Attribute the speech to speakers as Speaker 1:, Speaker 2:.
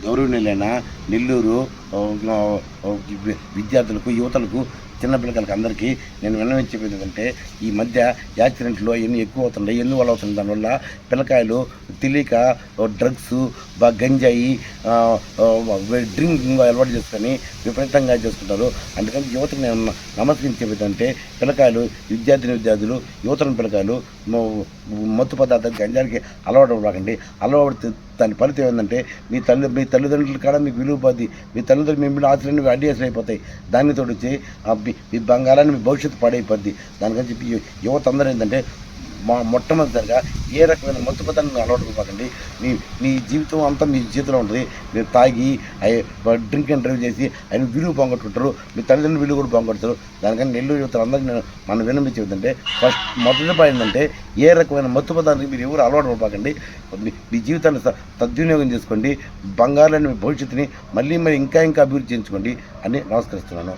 Speaker 1: గౌరవనీయులైన నెల్లూరు విద్యార్థులకు, యువతలకు, చిన్న పిల్లలకి అందరికీ నేను విన్నవించేది ఏంటంటే, ఈ మధ్య యాక్సిడెంట్లు అవన్నీ ఎక్కువ అవుతున్నాయి. ఎందువల్ల అవుతుంది? దానివల్ల పిల్లకాయలు తెలియక డ్రగ్స్, గంజాయి, డ్రింకింగ్ అలవాటు చేసుకొని విపరీతంగా చేసుకుంటారు. అందుకని యువతకు నేను నమస్కరించేది ఏంటంటే, విద్యార్థులు, యువతరం పిల్లకాయలు మత్తు పదార్థాలు, గంజాయికి అలవాటు అవ్వకండి. అలవాటు దాని ఫలితం ఏంటంటే, మీ తల్లిదండ్రుల కాడ మీకు విలువ పోద్ది. మీ తల్లిదండ్రులు మీ ఆశలన్నీ అడ్డేసలు అయిపోతాయి. దానితో వచ్చి మీ బంగారాన్ని, మీ భవిష్యత్తు పాడైపోద్ది. దానికని చెప్పి యువత అందరూ ఏంటంటే, మొట్టమొదటిగా ఏ రకమైన మత్తు పదార్థాలను అలవాటు ఇవ్వకండి. మీ జీవితం అంతా మీ చేతిలో ఉంటుంది. మీరు తాగి డ్రింక్ అండ్ డ్రైవ్ చేసి ఆయన విలువ పోగొట్టుకుంటారు. మీ తల్లిదండ్రులు విలువ కూడా పోగొడతారు. దానికని నెల్లూరు యువతలు అందరికీ మనం విన్నవించేది ఏంటంటే, ఫస్ట్ మొదటి పాయింట్ ఏంటంటే, ఏ రకమైన మత్తు పదార్థానికి మీరు ఎవరు అలవాటు పడకండి. మీ జీవితాన్ని సద్వినియోగం చేసుకోండి. బంగారాన్ని, మీ భవిష్యత్తుని మళ్ళీ ఇంకా అభివృద్ధి చేయించుకోండి అని నమస్కరిస్తున్నాను.